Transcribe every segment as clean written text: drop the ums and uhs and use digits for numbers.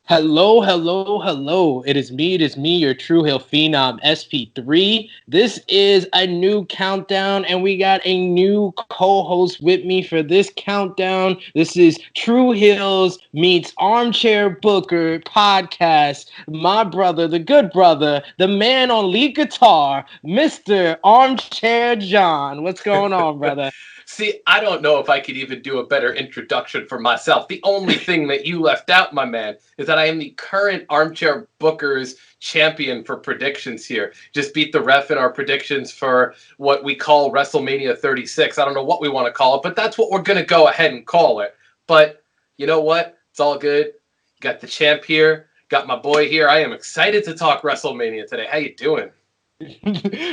Hello, hello, hello. It is me, your True Hill Phenom SP3. This is a new countdown, and we got a new co-host with me for this countdown. This is True Hills meets Armchair Booker podcast. My brother, the good brother, the man on lead guitar, Mr. Armchair John. What's going on, brother? See, I don't know if I could even do a better introduction for myself. The only thing that you left out, my man, is that I am the current Armchair Bookers champion for predictions here. Just beat the ref in our predictions for what we call WrestleMania 36. I don't know what we want to call it, but that's what we're going to go ahead and call it. But you know what? It's all good. Got the champ here. Got my boy here. I am excited to talk WrestleMania today. How you doing?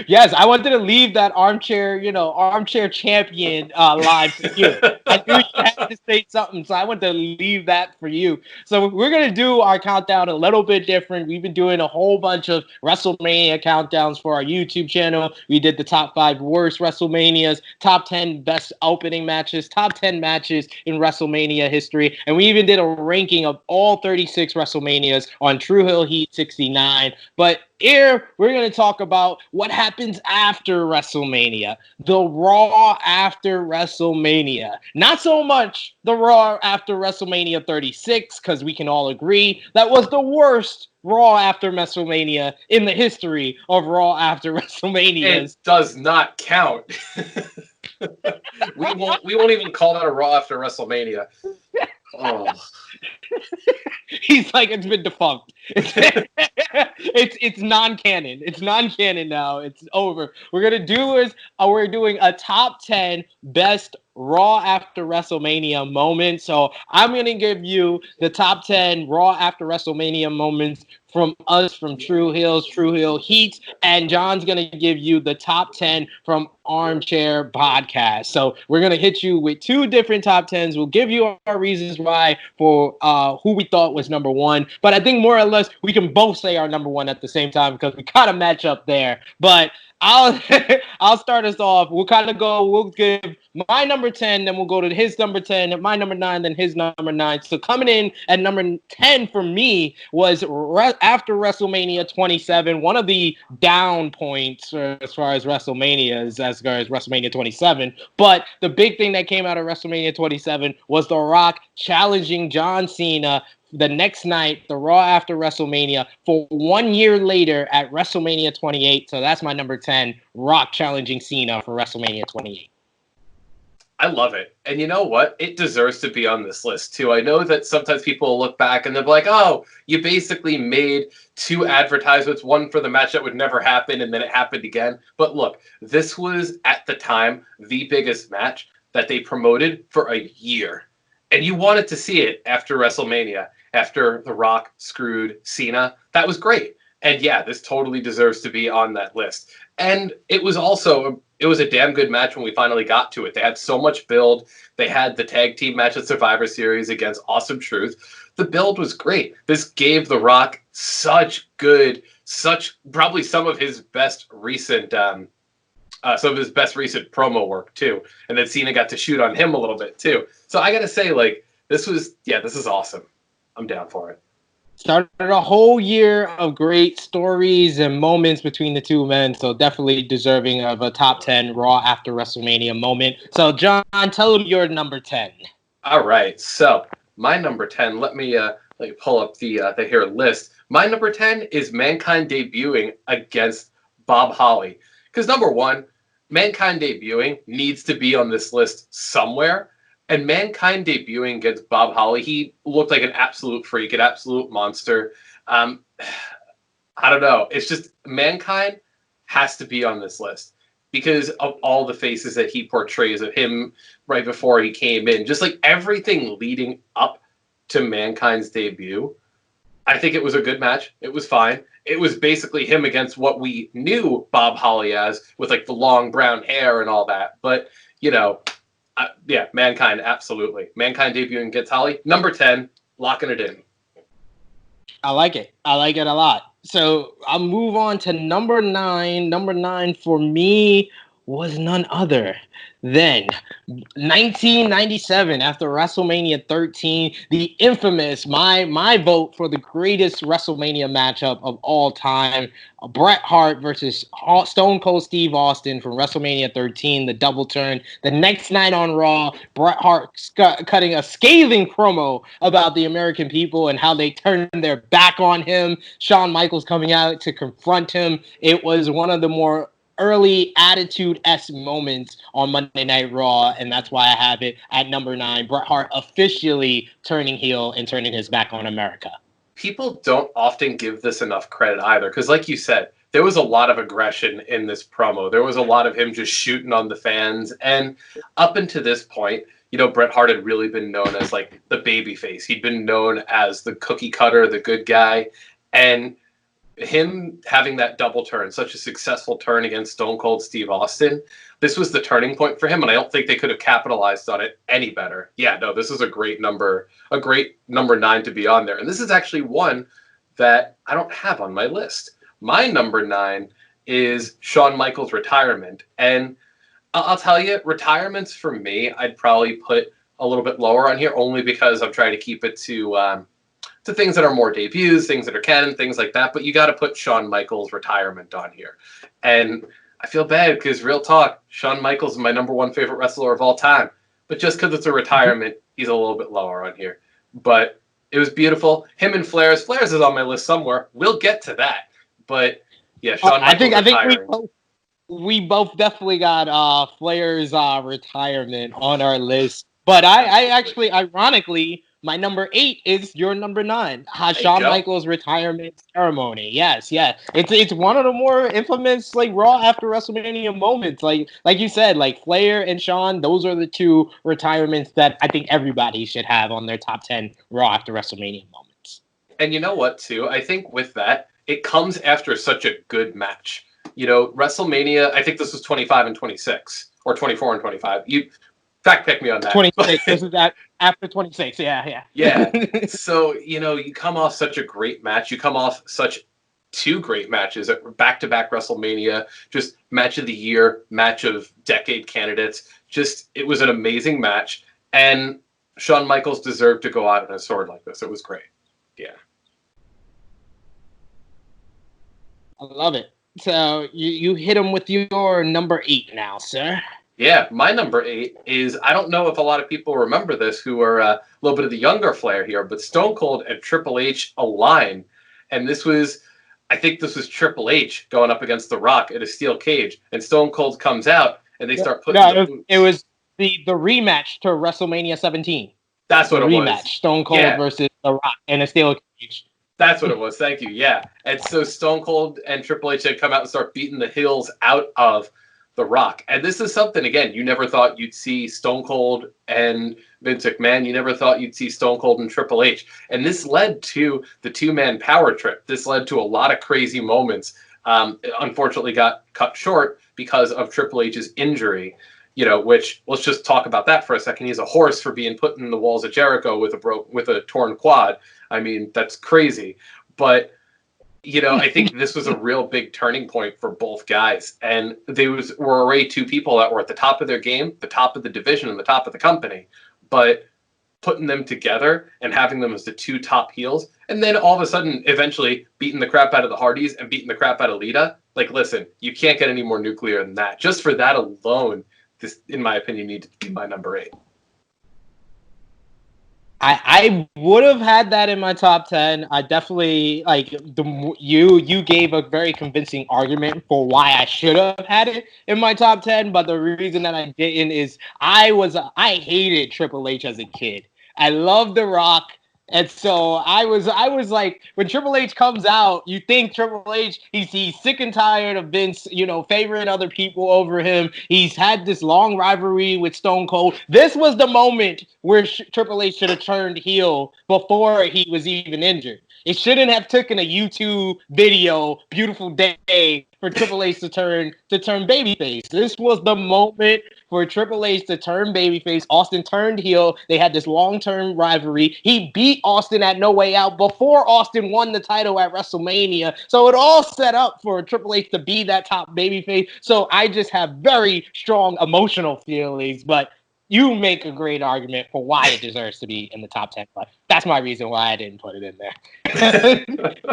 Yes, I wanted to leave that armchair champion line for you. I knew you had to say something, so I wanted to leave that for you. So we're going to do our countdown a little bit different. We've been doing a whole bunch of WrestleMania countdowns for our YouTube channel. We did the top 5 worst WrestleManias, top 10 best opening matches, top 10 matches in WrestleMania history, and we even did a ranking of all 36 WrestleManias on True Hill Heat 69. But here, we're going to talk about what happens after WrestleMania, the Raw after WrestleMania. Not so much the Raw after WrestleMania 36, because we can all agree that was the worst Raw after WrestleMania in the history of Raw after WrestleMania. It does not count. We won't even call that a Raw after WrestleMania. Oh. He's like, it's been defunct. It's non-canon. It's non-canon now. It's over. We're doing a top 10 best Raw after WrestleMania moments. So I'm gonna give you the top 10 Raw after WrestleMania moments from us, from True Hill Heat, and John's gonna give you the top 10 from Armchair Podcast. So we're gonna hit you with 2 different top 10s. We'll give you our reasons why for who we thought was number 1. But I think more or less we can both say our number 1 at the same time because we kind of match up there. But I'll start us off. We'll give my number 10, then we'll go to his number 10, my number 9, then his number 9. So coming in at number 10 for me was after WrestleMania 27, one of the down points as far as WrestleMania as far as WrestleMania 27. But the big thing that came out of WrestleMania 27 was The Rock challenging John Cena the next night, the Raw after WrestleMania, for 1 year later at WrestleMania 28. So that's my number 10, Rock challenging Cena for WrestleMania 28. I love it. And you know what? It deserves to be on this list, too. I know that sometimes people look back and they're like, oh, you basically made 2 advertisements, one for the match that would never happen, and then it happened again. But look, this was, at the time, the biggest match that they promoted for a year. And you wanted to see it after WrestleMania, after The Rock screwed Cena. That was great. And yeah, this totally deserves to be on that list. And it was a damn good match when we finally got to it. They had so much build. They had the tag team match at Survivor Series against Awesome Truth. The build was great. This gave The Rock probably some of his best recent promo work too. And then Cena got to shoot on him a little bit too. So I gotta say, this is awesome. I'm down for it. Started a whole year of great stories and moments between the two men, so definitely deserving of a top 10 Raw after WrestleMania moment. So, John, tell them your number 10. All right, so my number 10, let me pull up the here list. My number 10 is Mankind debuting against Bob Holly. Because number 1, Mankind debuting needs to be on this list somewhere. And Mankind debuting against Bob Holly, he looked like an absolute freak, an absolute monster. I don't know. It's just Mankind has to be on this list because of all the faces that he portrays of him right before he came in. Just like everything leading up to Mankind's debut, I think it was a good match. It was fine. It was basically him against what we knew Bob Holly as with the long brown hair and all that. But, Mankind, absolutely. Mankind debuting against Holly. Number 10, locking it in. I like it. I like it a lot. So I'll move on to number 9. Number 9 for me was none other than 1997 after WrestleMania 13, the infamous, my vote for the greatest WrestleMania matchup of all time, Bret Hart versus Stone Cold Steve Austin from WrestleMania 13, the double turn. The next night on Raw, Bret Hart cutting a scathing promo about the American people and how they turned their back on him. Shawn Michaels coming out to confront him. It was one of the more early attitude-esque moments on Monday Night Raw, and that's why I have it at number 9. Bret Hart officially turning heel and turning his back on America. People don't often give this enough credit either, because like you said, there was a lot of aggression in this promo. There was a lot of him just shooting on the fans, and up until this point, you know, Bret Hart had really been known as like the babyface. He'd been known as the cookie cutter, the good guy, and him having that double turn, such a successful turn against Stone Cold Steve Austin, this was the turning point for him, and I don't think they could have capitalized on it any better. Yeah, no, this is a great number 9 to be on there. And this is actually one that I don't have on my list. My number 9 is Shawn Michaels' retirement. And I'll tell you, retirements for me, I'd probably put a little bit lower on here, only because I'm trying to keep it to things that are more debuts, things that are canon, things like that. But you got to put Shawn Michaels' retirement on here. And I feel bad because, real talk, Shawn Michaels is my number 1 favorite wrestler of all time. But just because it's a retirement, he's a little bit lower on here. But it was beautiful. Him and Flair's. Flair's is on my list somewhere. We'll get to that. But yeah, Shawn Michaels retiring. I think we both definitely got Flair's retirement on our list. But I actually, ironically, my number 8 is your number 9, Shawn Michaels' retirement ceremony. Yes. It's one of the more infamous like Raw after WrestleMania moments. Like you said, like Flair and Shawn, those are the 2 retirements that I think everybody should have on their top 10 Raw after WrestleMania moments. And you know what, too? I think with that, it comes after such a good match. You know, WrestleMania, I think this was 25 and 26, or 24 and 25. You fact check me on that. 26. This is after 26. Yeah. Yeah. So, you know, you come off such a great match. You come off such 2 great matches at back-to-back WrestleMania, just match of the year, match of decade candidates. Just, it was an amazing match. And Shawn Michaels deserved to go out on a sword like this. It was great. Yeah. I love it. So you hit him with your number 8 now, sir. Yeah, my number 8 is, I don't know if a lot of people remember this who are a little bit of the younger flair here, but Stone Cold and Triple H align. And I think this was Triple H going up against The Rock in a steel cage. And Stone Cold comes out and they start putting it was the rematch to WrestleMania 17. That's what it was. Rematch, Stone Cold versus The Rock in a steel cage. That's what it was. Thank you. Yeah. And so Stone Cold and Triple H had come out and start beating the heels out of The Rock. And this is something, again, you never thought you'd see Stone Cold and Vince McMahon. You never thought you'd see Stone Cold and Triple H. And this led to the 2-man power trip. This led to a lot of crazy moments. It unfortunately got cut short because of Triple H's injury, you know, which, let's just talk about that for a second. He's a horse for being put in the walls of Jericho with a torn quad. I mean, that's crazy. But you know, I think this was a real big turning point for both guys. And they were already 2 people that were at the top of their game, the top of the division, and the top of the company. But putting them together and having them as the 2 top heels, and then all of a sudden, eventually, beating the crap out of the Hardys and beating the crap out of Lita. Like, listen, you can't get any more nuclear than that. Just for that alone, this, in my opinion, needs to be my number 8. I would have had that in my top 10. I definitely you gave a very convincing argument for why I should have had it in my top 10, but the reason that I didn't is I hated Triple H as a kid. I loved The Rock. And so I was like, when Triple H comes out, you think Triple H, he's sick and tired of Vince, you know, favoring other people over him. He's had this long rivalry with Stone Cold. This was the moment where Triple H should have turned heel before he was even injured. It shouldn't have taken a YouTube video, beautiful day, for Triple H to turn babyface. This was the moment for Triple H to turn babyface. Austin turned heel. They had this long-term rivalry. He beat Austin at No Way Out before Austin won the title at WrestleMania. So it all set up for Triple H to be that top babyface. So I just have very strong emotional feelings, but you make a great argument for why it deserves to be in the top 10. But that's my reason why I didn't put it in there.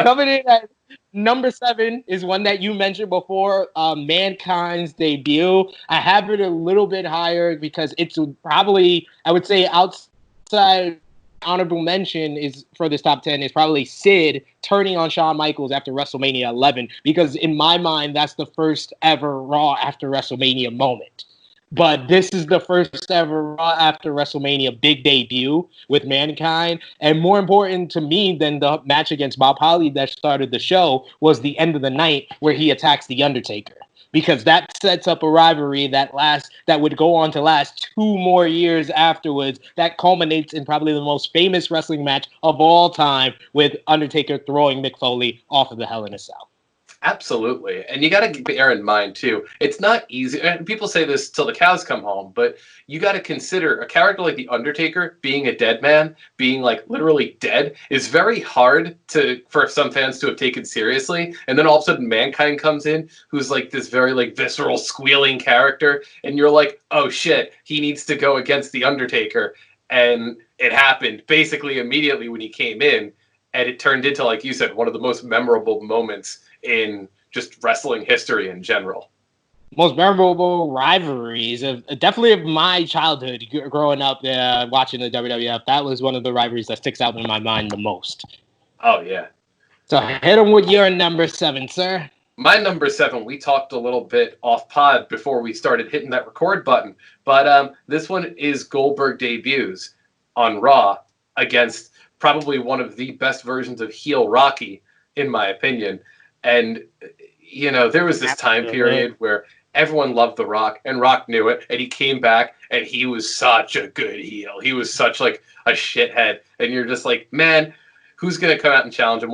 Coming in at number 7 is one that you mentioned before, Mankind's debut. I have it a little bit higher because it's probably, I would say, outside honorable mention is for this top 10 is probably Sid turning on Shawn Michaels after WrestleMania 11, because in my mind, that's the first ever Raw after WrestleMania moment. But this is the first ever Raw after WrestleMania big debut with Mankind. And more important to me than the match against Bob Holly that started the show was the end of the night where he attacks The Undertaker. Because that sets up a rivalry that would go on to last 2 more years afterwards. That culminates in probably the most famous wrestling match of all time, with Undertaker throwing Mick Foley off of the Hell in a Cell. Absolutely. And you got to bear in mind, too, it's not easy. And people say this till the cows come home, but you got to consider a character like The Undertaker being a dead man, being like literally dead, is very hard for some fans to have taken seriously. And then all of a sudden Mankind comes in, who's like this very like visceral squealing character. And you're like, oh shit, he needs to go against The Undertaker. And it happened basically immediately when he came in. And it turned into, like you said, one of the most memorable moments in just wrestling history in general. Most memorable rivalries definitely of my childhood growing up watching the WWF. That was one of the rivalries that sticks out in my mind the most. Oh, yeah. So hit them with your number 7, sir. My number 7, we talked a little bit off pod before we started hitting that record button. But this one is Goldberg debuts on Raw against probably one of the best versions of heel Rocky, in my opinion. And, you know, there was this time period where everyone loved The Rock, and Rock knew it, and he came back, and he was such a good heel. He was such, like, a shithead. And you're just like, man, who's going to come out and challenge him?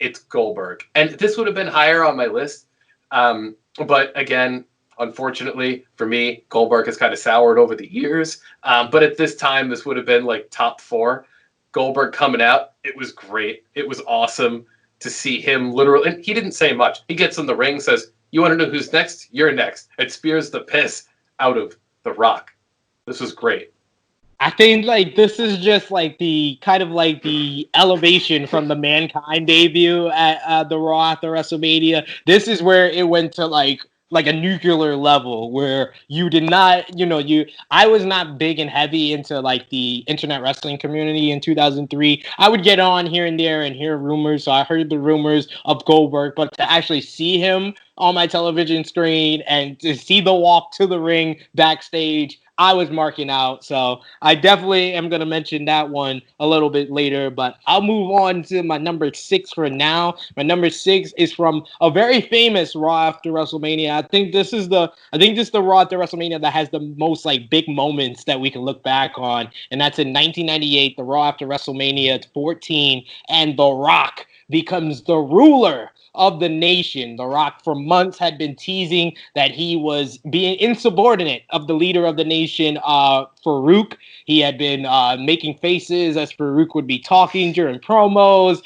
It's Goldberg. And this would have been higher on my list. But, again, unfortunately, for me, Goldberg has kind of soured over the years. But at this time, this would have been, like, top 4. Goldberg coming out, it was great. It was awesome to see him literally, and he didn't say much. He gets in the ring, says, you want to know who's next? You're next. It spears the piss out of The Rock. This was great. I think like this is just like the kind of like the elevation from the Mankind debut at the Raw after WrestleMania. This is where it went to like a nuclear level where you did not, I was not big and heavy into like the internet wrestling community in 2003. I would get on here and there and hear rumors. So I heard the rumors of Goldberg, but to actually see him on my television screen and to see the walk to the ring backstage, I was marking out. So I definitely am going to mention that one a little bit later, but I'll move on to my number 6 for now. My number 6 is from a very famous Raw after WrestleMania. I think this is the Raw after WrestleMania that has the most like big moments that we can look back on. And that's in 1998, the Raw after WrestleMania 14, and The Rock becomes the ruler of the nation. The Rock for months had been teasing that he was being insubordinate of the leader of the nation, Farouk. He had been making faces as Farouk would be talking during promos.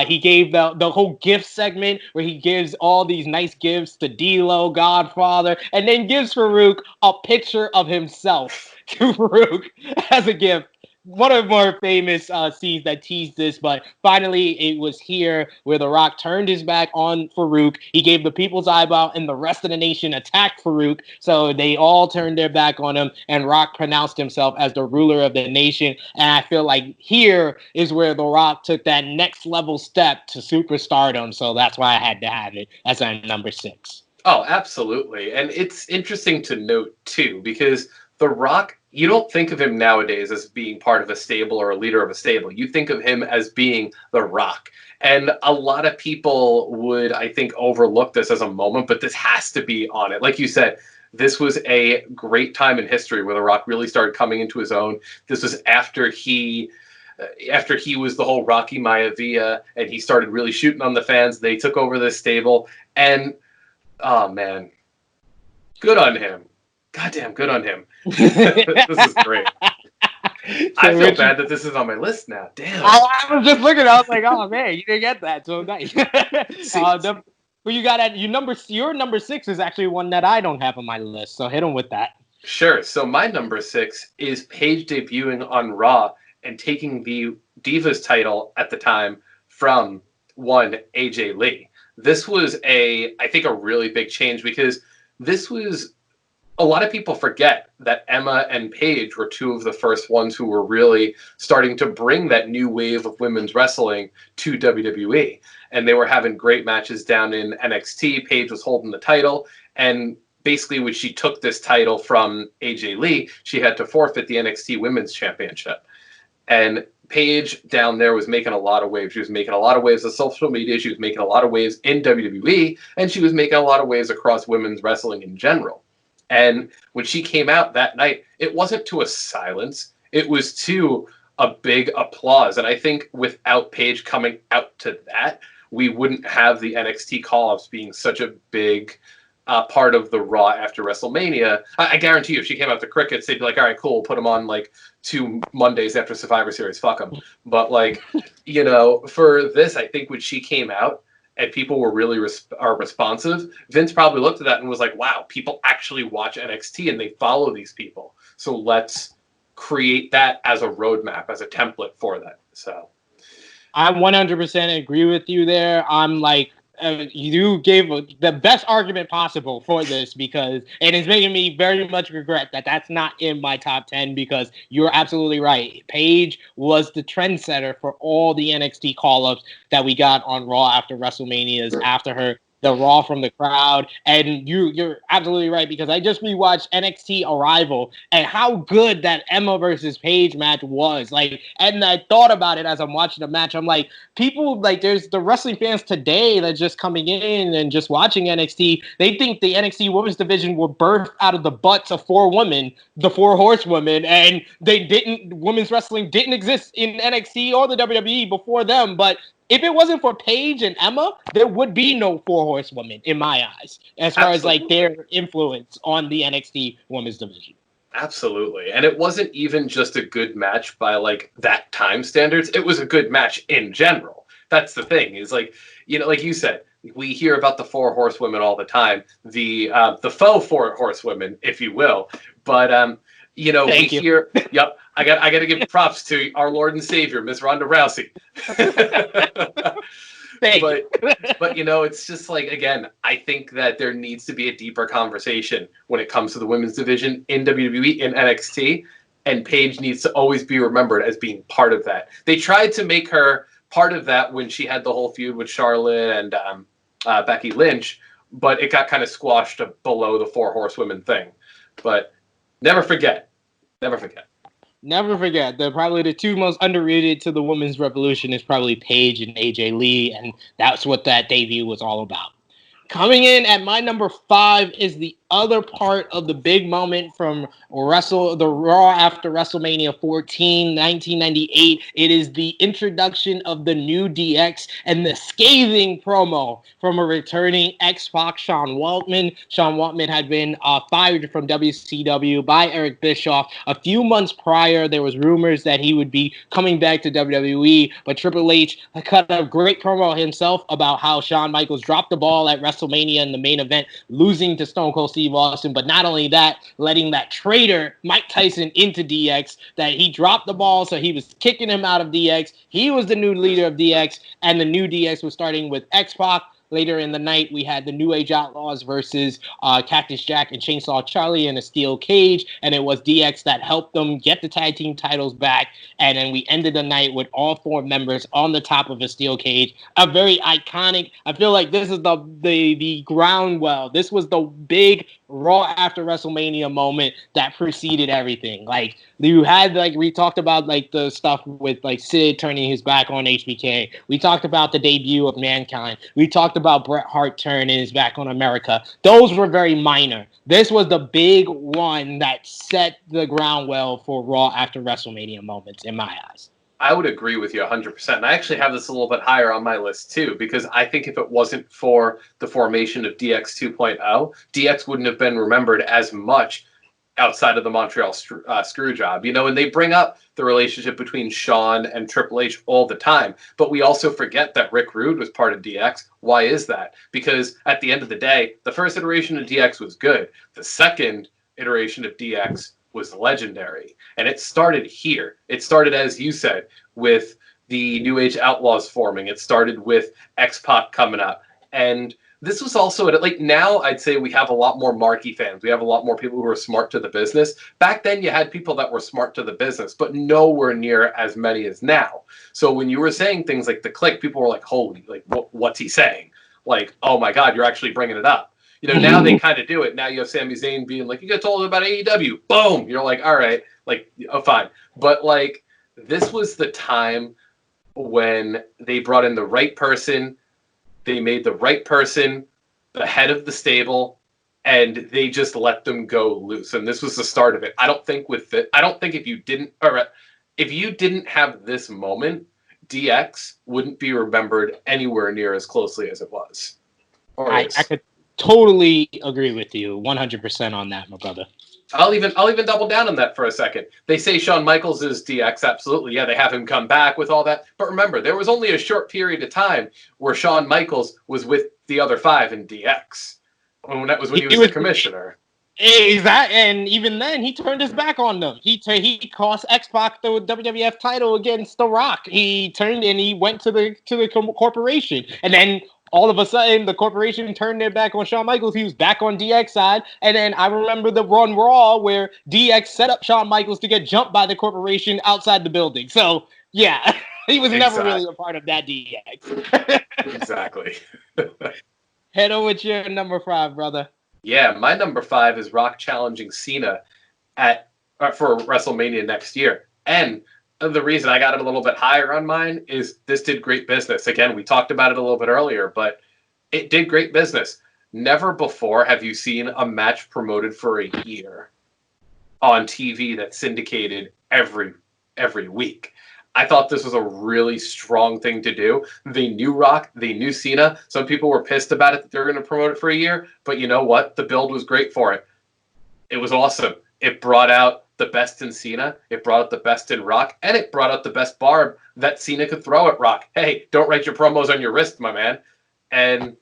He gave the whole gift segment where he gives all these nice gifts to D'Lo, Godfather, and then gives Farouk a picture of himself to Farouk as a gift. One of the more famous scenes that teased this, but finally it was here where The Rock turned his back on Farouk. He gave the people's eyebrow, and the rest of the nation attacked Farouk. So they all turned their back on him, and Rock pronounced himself as the ruler of the nation. And I feel like here is where The Rock took that next level step to superstardom. So that's why I had to have it as our number 6. Oh, absolutely. And it's interesting to note, too, because The Rock, you don't think of him nowadays as being part of a stable or a leader of a stable. You think of him as being The Rock. And a lot of people would, I think, overlook this as a moment, but this has to be on it. Like you said, this was a great time in history where The Rock really started coming into his own. This was after he was the whole Rocky Maivia, and he started really shooting on the fans. They took over this stable, and, oh, man, good on him. Goddamn good on him. This is great. I feel bad that this is on my list now. Damn. I was just looking. I was like, oh man, you didn't get that. So nice. Who you got at your number 6 is actually one that I don't have on my list. So hit him with that. Sure. So my number 6 is Paige debuting on Raw and taking the Divas title at the time from one AJ Lee. This was I think a really big change, because this was, a lot of people forget that Emma and Paige were two of the first ones who were really starting to bring that new wave of women's wrestling to WWE. And they were having great matches down in NXT. Paige was holding the title, and basically when she took this title from AJ Lee, she had to forfeit the NXT Women's Championship. And Paige down there was making a lot of waves. She was making a lot of waves on social media. She was making a lot of waves in WWE, and she was making a lot of waves across women's wrestling in general. And when she came out that night, it wasn't to a silence. It was to a big applause. And I think without Paige coming out to that, we wouldn't have the NXT call-ups being such a big part of the Raw after WrestleMania. I guarantee you, if she came out to crickets, they'd be like, all right, cool, put them on like 2 Mondays after Survivor Series, fuck them. But like, for this, I think when she came out and people were really responsive, Vince probably looked at that and was like, wow, people actually watch NXT and they follow these people. So let's create that as a roadmap, as a template for that. So I 100% agree with you there. I'm like, you gave the best argument possible for this, because it is making me very much regret that that's not in my top 10, because you're absolutely right. Paige was the trendsetter for all the NXT call-ups that we got on Raw after WrestleManias after her. The Raw from the crowd, and you're absolutely right, because I just rewatched NXT Arrival and how good that Emma versus Paige match was. Like, and I thought about it as I'm watching the match. I'm like, people, like, there's the wrestling fans today that's just coming in and just watching NXT. They think the NXT Women's Division were birthed out of the butts of 4 women, the 4 horsewomen, and women's wrestling didn't exist in NXT or the WWE before them, but if it wasn't for Paige and Emma, there would be no 4 horsewomen in my eyes, as far as like their influence on the NXT Women's Division. Absolutely. And it wasn't even just a good match by like that time standards. It was a good match in general. That's the thing, is like, like you said, we hear about the 4 horsewomen all the time, the faux 4 horsewomen, if you will. But Thank you. hear, yep, I got to give props to our Lord and Savior, Miss Ronda Rousey. But it's just like, again, I think that there needs to be a deeper conversation when it comes to the women's division in WWE, in NXT, and Paige needs to always be remembered as being part of that. They tried to make her part of that when she had the whole feud with Charlotte and Becky Lynch, but it got kind of squashed below the 4 horsewomen thing. But never forget. Never forget. Probably the 2 most underrated to the women's revolution is probably Paige and AJ Lee, and that's what that debut was all about. Coming in at my number 5 is the other part of the big moment from the Raw after WrestleMania 14, 1998. It is the introduction of the new DX and the scathing promo from a returning X-Pac, Sean Waltman. Sean Waltman had been fired from WCW by Eric Bischoff. A few months prior, there was rumors that he would be coming back to WWE, but Triple H cut a great promo himself about how Shawn Michaels dropped the ball at WrestleMania in the main event, losing to Stone Cold Steve Austin, but not only that, letting that traitor Mike Tyson into DX, that he dropped the ball, so he was kicking him out of DX. He was the new leader of DX, and the new DX was starting with X-Pac. Later in the night, we had the New Age Outlaws versus Cactus Jack and Chainsaw Charlie in a steel cage, and it was DX that helped them get the tag team titles back. And then we ended the night with all 4 members on the top of a steel cage. A very iconic. I feel like this is the ground well. This was the big Raw after WrestleMania moment that preceded everything. Like, you had, like, we talked about, like, the stuff with, like, Sid turning his back on HBK. We talked about the debut of Mankind. We talked about Bret Hart turning his back on America. Those were very minor. This was the big one that set the ground well for Raw after WrestleMania moments, in my eyes. I would agree with you 100%. And I actually have this a little bit higher on my list, too, because I think if it wasn't for the formation of DX 2.0, DX wouldn't have been remembered as much outside of the Montreal screw job, and they bring up the relationship between Shawn and Triple H all the time. But we also forget that Rick Rude was part of DX. Why is that? Because at the end of the day, the first iteration of DX was good. The second iteration of DX was legendary. And it started here. It started, as you said, with the New Age Outlaws forming. It started with X-Pac coming up. And this was also, like, now I'd say we have a lot more marquee fans. We have a lot more people who are smart to the business. Back then, you had people that were smart to the business, but nowhere near as many as now. So when you were saying things like the Click, people were like, holy, like, what's he saying? Like, oh my God, you're actually bringing it up. Now they kind of do it. Now you have Sami Zayn being like, you got told about AEW. Boom. You're like, all right, like, oh, fine. But, like, this was the time when they brought in the right person. They made the right person the head of the stable, and they just let them go loose. And this was the start of it. I don't think if you didn't have this moment, DX wouldn't be remembered anywhere near as closely as it was. I could totally agree with you 100% on that, my brother. I'll even double down on that for a second. They say Shawn Michaels is DX, absolutely. Yeah, they have him come back with all that. But remember, there was only a short period of time where Shawn Michaels was with the other five in DX. When he was the commissioner. Exactly, and even then, he turned his back on them. He cost X-Pac the WWF title against The Rock. He turned and he went to the corporation, and then all of a sudden, the corporation turned their back on Shawn Michaels. He was back on DX side. And then I remember the run Raw where DX set up Shawn Michaels to get jumped by the corporation outside the building. So, yeah, he was never really a part of that DX. Exactly. Head over with your number 5, brother. Yeah, my number 5 is Rock challenging Cena for WrestleMania next year. And the reason I got it a little bit higher on mine is this did great business. Again, we talked about it a little bit earlier, but it did great business. Never before have you seen a match promoted for a year on TV that's syndicated every week. I thought this was a really strong thing to do. They knew Rock, they knew Cena. Some people were pissed about it that they were going to promote it for a year, but you know what? The build was great for it. It was awesome. It brought out the best in Cena, it brought out the best in Rock, and it brought out the best barb that Cena could throw at Rock. Hey, don't write your promos on your wrist, my man. And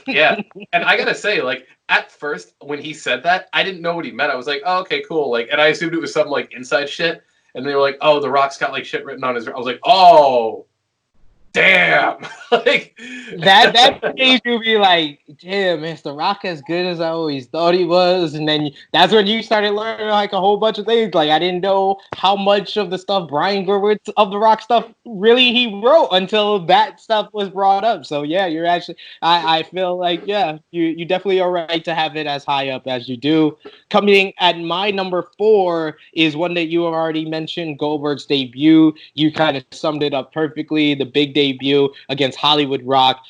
yeah, and I gotta say, like, at first when he said that, I didn't know what he meant. I was like, oh, okay, cool. Like, and I assumed it was some like inside shit. And they were like, oh, The Rock's got like shit written on his. I was like, oh, damn. Like that made you be like, damn, is The Rock as good as I always thought he was? And then that's when you started learning like a whole bunch of things. Like, I didn't know how much of the stuff Brian Gerwitz of The Rock stuff really he wrote until that stuff was brought up. So yeah, you're actually I feel like, yeah, you definitely are right to have it as high up as you do. Coming at my number 4 is one that you have already mentioned, Goldberg's debut. You kind of summed it up perfectly. The big debut against Hollywood Rock.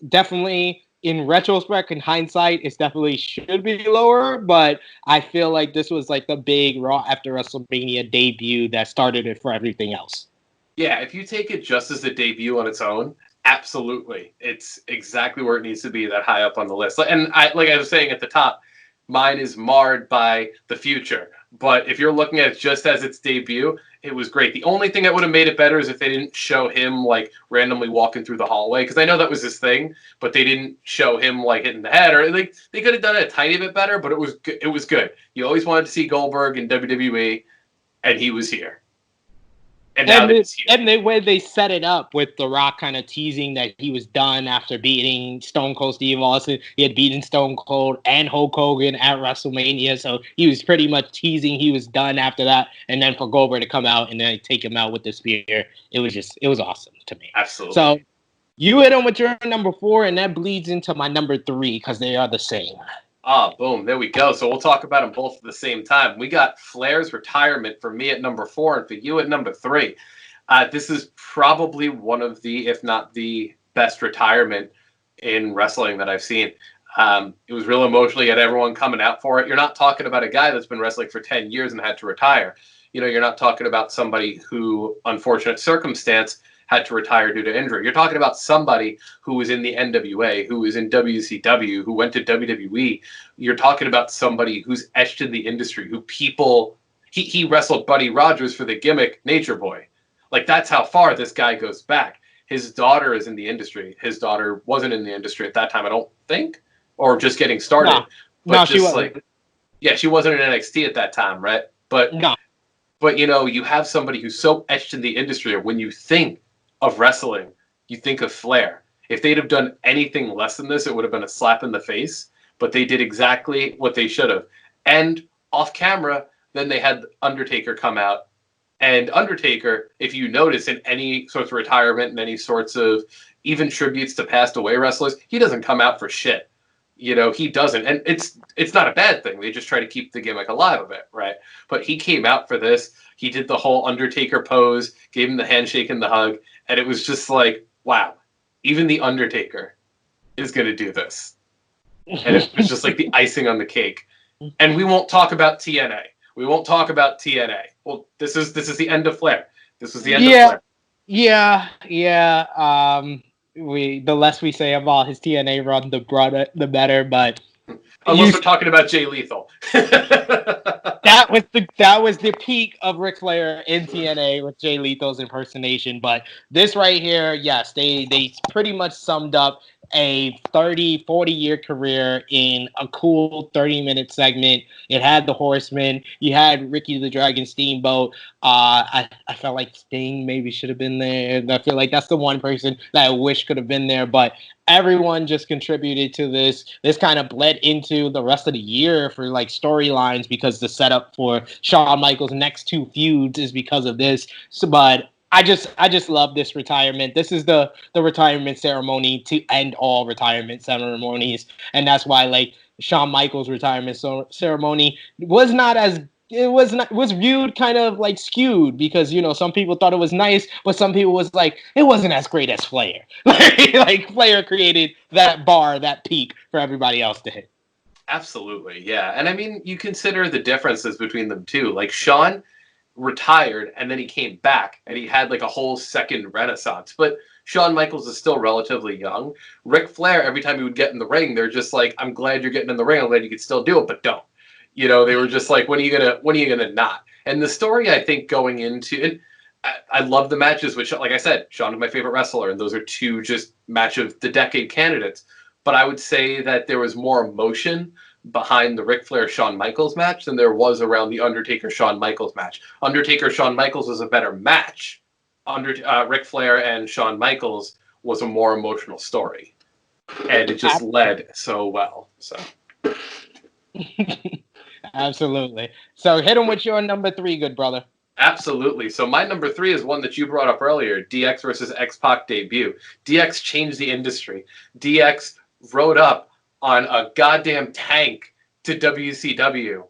Definitely in retrospect, in hindsight, it definitely should be lower, but I feel like this was like the big Raw after WrestleMania debut that started it for everything else. Yeah, if you take it just as a debut on its own, absolutely. It's exactly where it needs to be, that high up on the list. And like I was saying at the top, mine is marred by the future. But if you're looking at it just as its debut, it was great. The only thing that would have made it better is if they didn't show him like randomly walking through the hallway, because I know that was his thing, but they didn't show him like hitting the head, or like they could have done it a tiny bit better. But it was good. You always wanted to see Goldberg in WWE, and he was here. And the way they set it up with The Rock kind of teasing that he was done after beating Stone Cold Steve Austin. He had beaten Stone Cold and Hulk Hogan at WrestleMania, so he was pretty much teasing he was done after that. And then for Goldberg to come out and then take him out with the spear, it was awesome to me. Absolutely. So you hit on with your number 4, and that bleeds into my number 3 because they are the same. Ah, boom. There we go. So we'll talk about them both at the same time. We got Flair's retirement for me at number 4 and for you at number 3. This is probably one of the, if not the best retirement in wrestling that I've seen. It was real emotional. You had everyone coming out for it. You're not talking about a guy that's been wrestling for 10 years and had to retire. You're not talking about somebody who, unfortunate circumstance, had to retire due to injury. You're talking about somebody who was in the NWA, who was in WCW, who went to WWE. You're talking about somebody who's etched in the industry, who people, he wrestled Buddy Rogers for the gimmick Nature Boy. Like, that's how far this guy goes back. His daughter is in the industry. His daughter wasn't in the industry at that time, I don't think, or just getting started. No, but no, just she wasn't. like, yeah, she wasn't in NXT at that time, right? But No. But, you know, you have somebody who's so etched in the industry, when you think of wrestling, you think of Flair. If they'd have done anything less than this, it would have been a slap in the face. But they did exactly what they should have. And off camera, then they had Undertaker come out. And Undertaker, if you notice in any sorts of retirement and any sorts of even tributes to passed away wrestlers, he doesn't come out for shit. You know, he doesn't. And it's not a bad thing. They just try to keep the gimmick alive a bit, right? But he came out for this. He did the whole Undertaker pose, gave him the handshake and the hug. And it was just like, wow, even the Undertaker is going to do this. And it was just like the icing on the cake. And we won't talk about TNA. We won't talk about TNA. Well, this is the end of Flair. This was the end of Flair. Yeah. The less we say about his TNA run, the better. But unless we're talking about Jay Lethal, that was the peak of Ric Flair in TNA with Jay Lethal's impersonation. But this right here, yes, they pretty much summed up a 30, 40-year career in a cool 30-minute segment. It had the Horsemen. You had Ricky the Dragon Steamboat. I felt like Sting maybe should have been there. I feel like that's the one person that I wish could have been there. But everyone just contributed to this. This kind of bled into the rest of the year for like storylines, because the setup for Shawn Michaels' next two feuds is because of this. But I just love this retirement. This is the retirement ceremony to end all retirement ceremonies, and that's why like Shawn Michaels' retirement ceremony was viewed kind of like skewed, because you know some people thought it was nice, but some people was like it wasn't as great as Flair. Like Flair created that bar, that peak for everybody else to hit. Absolutely, yeah. And I mean, you consider the differences between them too. Like Shawn retired and then he came back and he had like a whole second renaissance. But Shawn Michaels is still relatively young. Ric Flair, every time he would get in the ring, they're just like, I'm glad you're getting in the ring. I'm glad you could still do it, but don't. You know, they were just like, when are you gonna not? And the story, I think, going into it, I love the matches, which, like I said, Shawn is my favorite wrestler, and those are two just match of the decade candidates. But I would say that there was more emotion behind the Ric Flair-Shawn Michaels match than there was around the Undertaker-Shawn Michaels match. Undertaker-Shawn Michaels was a better match. Ric Flair and Shawn Michaels was a more emotional story. And it just led so well. So Absolutely. So hit him with your number 3, good brother. Absolutely. So my number 3 is one that you brought up earlier, DX versus X-Pac debut. DX changed the industry. DX rode up on a goddamn tank to WCW.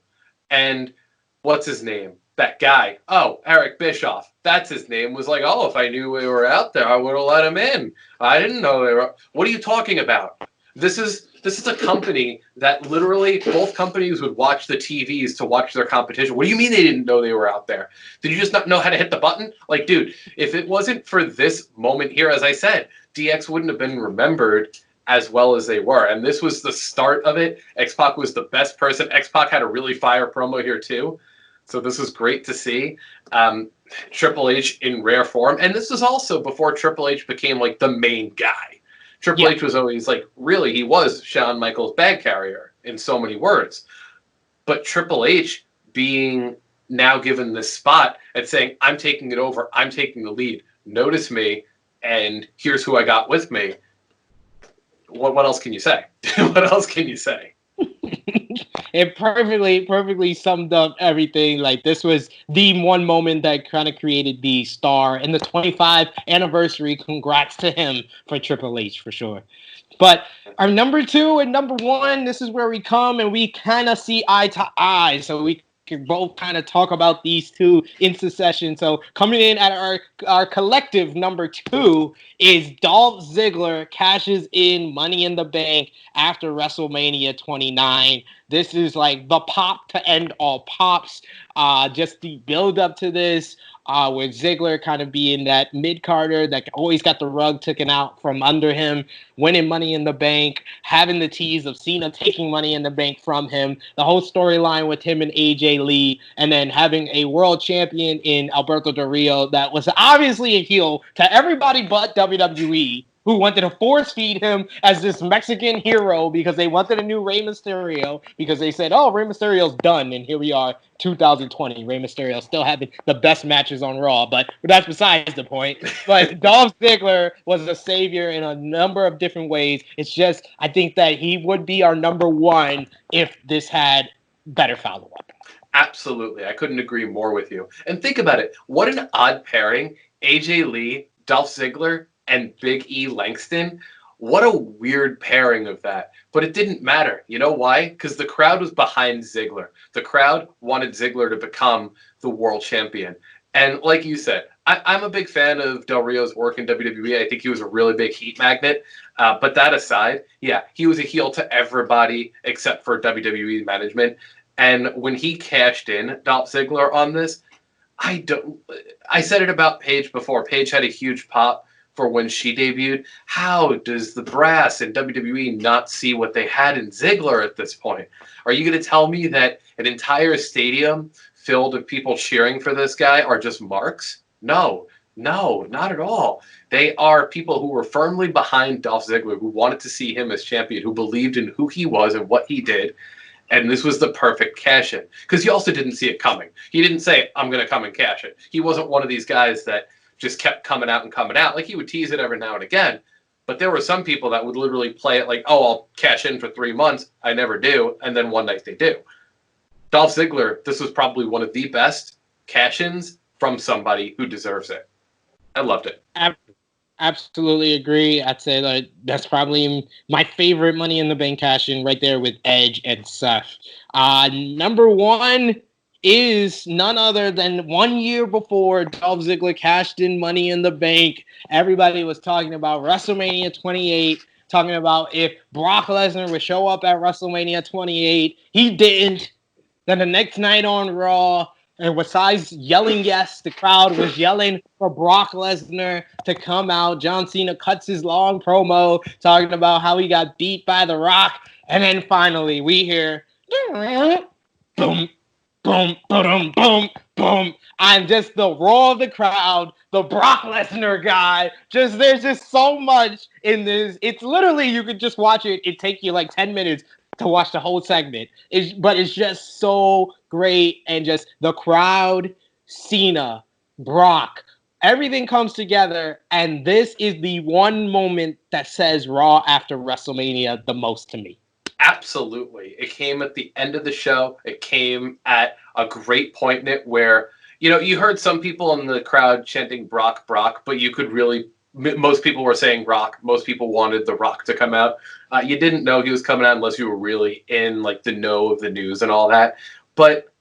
And what's his name? That guy. Oh, Eric Bischoff. That's his name. Was like, oh, if I knew we were out there, I would have let him in. I didn't know they were. What are you talking about? This is a company that literally both companies would watch the TVs to watch their competition. What do you mean they didn't know they were out there? Did you just not know how to hit the button? Like, dude, if it wasn't for this moment here, as I said, DX wouldn't have been remembered as well as they were. And this was the start of it. X-Pac was the best person. X-Pac had a really fire promo here too. So this was great to see. Triple H in rare form. And this was also before Triple H became like the main guy. Triple H was always like, really, he was Shawn Michaels' bag carrier in so many words. But Triple H being now given this spot and saying, I'm taking it over, I'm taking the lead, notice me, and here's who I got with me. What else can you say? What else can you say? It perfectly summed up everything. Like, this was the one moment that kind of created the star and the 25th anniversary. Congrats to him for Triple H for sure. But our number 2 and number 1, this is where we come and we kind of see eye to eye. So we can both kind of talk about these two in succession. So coming in at our collective number 2 is Dolph Ziggler cashes in Money in the Bank after WrestleMania 29. This is like the pop to end all pops. Just the build up to this. with Ziggler kind of being that mid-carder that always got the rug taken out from under him, winning Money in the Bank, having the tease of Cena taking Money in the Bank from him, the whole storyline with him and AJ Lee, and then having a world champion in Alberto Del Rio that was obviously a heel to everybody but WWE, who wanted to force feed him as this Mexican hero because they wanted a new Rey Mysterio, because they said, oh, Rey Mysterio's done, and here we are, 2020. Rey Mysterio still having the best matches on Raw, but that's besides the point. But Dolph Ziggler was a savior in a number of different ways. It's just, I think that he would be our number one if this had better follow-up. Absolutely. I couldn't agree more with you. And think about it. What an odd pairing. AJ Lee, Dolph Ziggler, and Big E Langston. What a weird pairing of that. But it didn't matter. You know why? Because the crowd was behind Ziggler. The crowd wanted Ziggler to become the world champion. And like you said, I'm a big fan of Del Rio's work in WWE. I think he was a really big heat magnet. But that aside, yeah, he was a heel to everybody except for WWE management. And when he cashed in Dolph Ziggler on this, I said it about Paige before. Paige had a huge pop for when she debuted. How does the brass in WWE not see what they had in Ziggler at this point? Are you going to tell me that an entire stadium filled with people cheering for this guy are just marks? No, not at all. They are people who were firmly behind Dolph Ziggler, who wanted to see him as champion, who believed in who he was and what he did. And this was the perfect cash-in. Because he also didn't see it coming. He didn't say, I'm going to come and cash it. He wasn't one of these guys that just kept coming out. Like, he would tease it every now and again. But there were some people that would literally play it like, oh, I'll cash in for 3 months. I never do. And then one night they do. Dolph Ziggler, this was probably one of the best cash-ins from somebody who deserves it. I loved it. Absolutely agree. I'd say that that's probably my favorite Money in the Bank cash-in right there with Edge and Seth. Number one is none other than 1 year before Dolph Ziggler cashed in Money in the Bank. Everybody was talking about WrestleMania 28, talking about if Brock Lesnar would show up at WrestleMania 28. He didn't. Then the next night on Raw, and besides yelling yes, the crowd was yelling for Brock Lesnar to come out. John Cena cuts his long promo talking about how he got beat by The Rock. And then finally we hear boom, boom, boom, boom, boom. And just the roar of the crowd, the Brock Lesnar guy. There's just so much in this. It's literally, you could just watch it. It'd take you like 10 minutes to watch the whole segment. But it's just so great. And just the crowd, Cena, Brock, everything comes together. And this is the one moment that says Raw after WrestleMania the most to me. Absolutely. It came at the end of the show. It came at a great point in it where, you heard some people in the crowd chanting Brock, Brock, but you could really, most people were saying Rock. Most people wanted The Rock to come out. You didn't know he was coming out unless you were really in like the know of the news and all that. But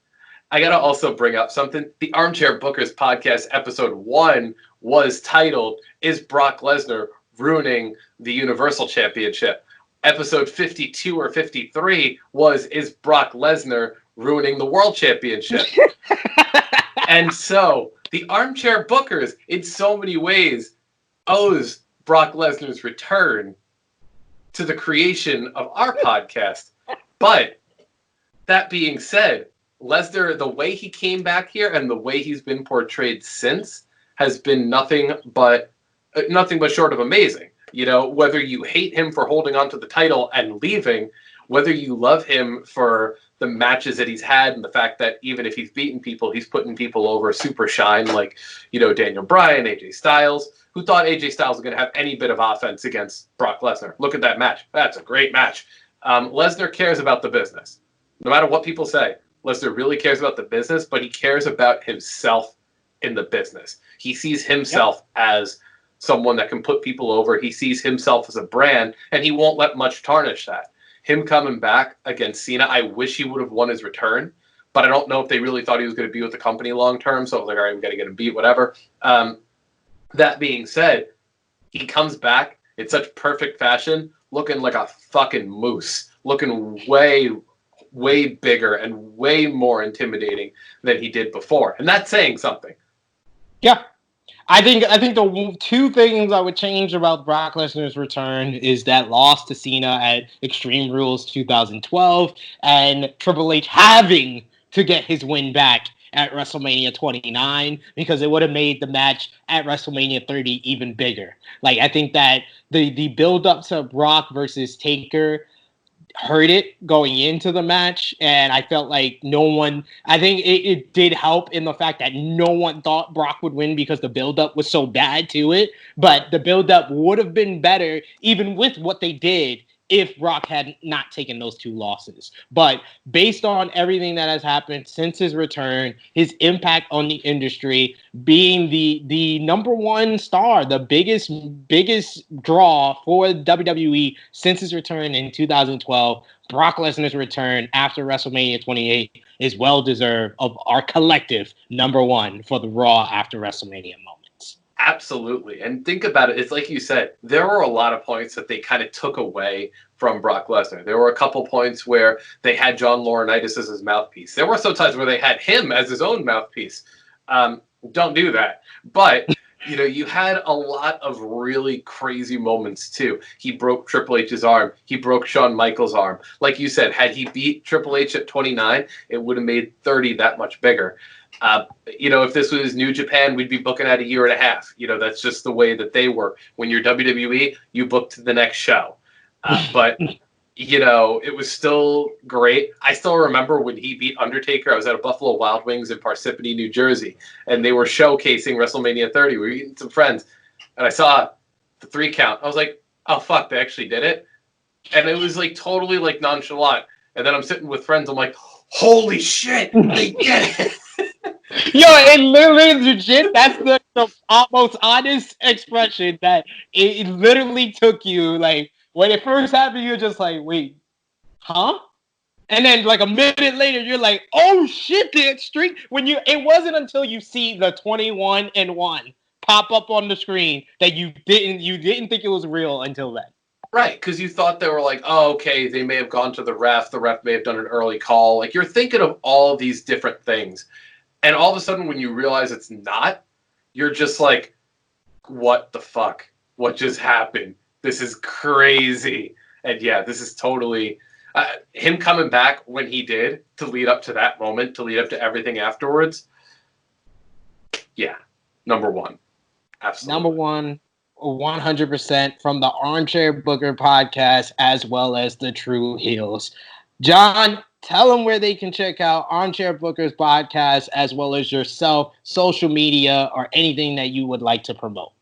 I got to also bring up something. The Armchair Bookers Podcast episode 1 was titled, Is Brock Lesnar Ruining the Universal Championship? Episode 52 or 53 was, Is Brock Lesnar Ruining the World Championship? And so the Armchair Bookers, in so many ways, owes Brock Lesnar's return to the creation of our podcast. But that being said, Lesnar, the way he came back here and the way he's been portrayed since has been nothing but short of amazing. Whether you hate him for holding on to the title and leaving, whether you love him for the matches that he's had and the fact that even if he's beaten people, he's putting people over super shine, like, Daniel Bryan, AJ Styles. Who thought AJ Styles was going to have any bit of offense against Brock Lesnar? Look at that match. That's a great match. Lesnar cares about the business. No matter what people say, Lesnar really cares about the business, but he cares about himself in the business. He sees himself as someone that can put people over. He sees himself as a brand, and he won't let much tarnish that. Him coming back against Cena, I wish he would have won his return, but I don't know if they really thought he was going to be with the company long term, so I was like, all right, we got to get him beat, whatever. That being said, he comes back in such perfect fashion, looking like a fucking moose, looking way, way bigger and way more intimidating than he did before. And that's saying something. Yeah. I think the two things I would change about Brock Lesnar's return is that loss to Cena at Extreme Rules 2012 and Triple H having to get his win back at WrestleMania 29 because it would have made the match at WrestleMania 30 even bigger. Like I think that the build up to Brock versus Taker hurt it going into the match, and I felt like I think it did help in the fact that no one thought Brock would win because the buildup was so bad to it, but the buildup would have been better even with what they did if Brock had not taken those two losses. But based on everything that has happened since his return, his impact on the industry, being the number one star, the biggest draw for WWE since his return in 2012, Brock Lesnar's return after WrestleMania 28 is well deserved of our collective number one for the Raw after WrestleMania moments. Absolutely. And think about it. It's like you said, there were a lot of points that they kind of took away from Brock Lesnar. There were a couple points where they had John Laurinaitis as his mouthpiece. There were some times where they had him as his own mouthpiece. Don't do that. But, you had a lot of really crazy moments, too. He broke Triple H's arm. He broke Shawn Michaels' arm. Like you said, had he beat Triple H at 29, it would have made 30 that much bigger. If this was New Japan, we'd be booking at a year and a half. That's just the way that they work. When you're WWE, you book to the next show. But, it was still great. I still remember when he beat Undertaker. I was at a Buffalo Wild Wings in Parsippany, New Jersey, and they were showcasing WrestleMania 30. We were eating some friends, and I saw the 3 count. I was like, oh, fuck, they actually did it? And it was, totally, nonchalant. And then I'm sitting with friends. I'm like, holy shit, they did it. Yo, it literally legit. That's the most honest expression that it literally took you. Like when it first happened, you're just like, wait, huh? And then a minute later, you're like, oh shit, the streak. It wasn't until you see the 21-1 pop up on the screen that you didn't think it was real until then. Right, because you thought they were like, oh, okay, they may have gone to the ref may have done an early call. Like you're thinking of all these different things. And all of a sudden, when you realize it's not, you're just like, what the fuck? What just happened? This is crazy. And yeah, this is totally... him coming back when he did to lead up to that moment, to lead up to everything afterwards. Yeah, number one. Absolutely. Number one, 100% from the Armchair Booker podcast, as well as the True Heels. John, tell them where they can check out Armchair Bookers Podcast, as well as yourself, social media, or anything that you would like to promote.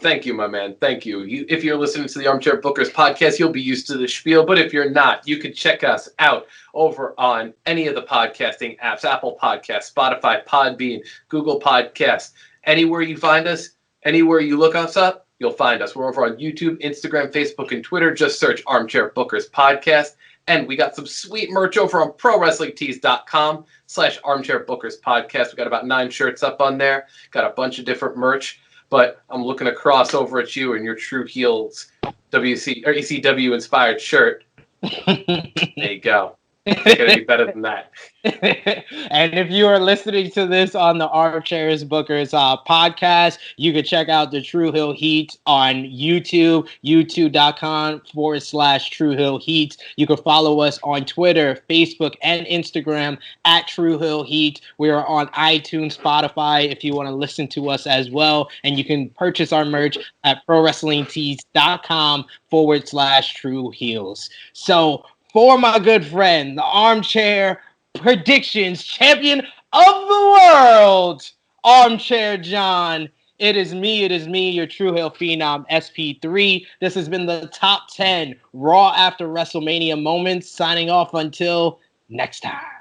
Thank you, my man. Thank you. If you're listening to the Armchair Bookers Podcast, you'll be used to the spiel. But if you're not, you can check us out over on any of the podcasting apps, Apple Podcasts, Spotify, Podbean, Google Podcasts. Anywhere you find us, anywhere you look us up, you'll find us. We're over on YouTube, Instagram, Facebook, and Twitter. Just search Armchair Bookers Podcast. And we got some sweet merch over on ProWrestlingTees.com/Armchair Bookers Podcast. We got about 9 shirts up on there. Got a bunch of different merch. But I'm looking across over at you in your True Heels ECW inspired shirt. There you go. It's gonna be better than that. And if you are listening to this on the Armchair Bookers podcast, you can check out the True Hill Heat on YouTube, youtube.com/True Hill Heat. You can follow us on Twitter, Facebook, and Instagram at True Hill Heat. We are on iTunes, Spotify, if you want to listen to us as well. And you can purchase our merch at ProWrestlingTees.com/True Heels. So, for my good friend, the Armchair Predictions Champion of the World, Armchair John. It is me, your True Hill Phenom SP3. This has been the top 10 Raw After WrestleMania Moments. Signing off until next time.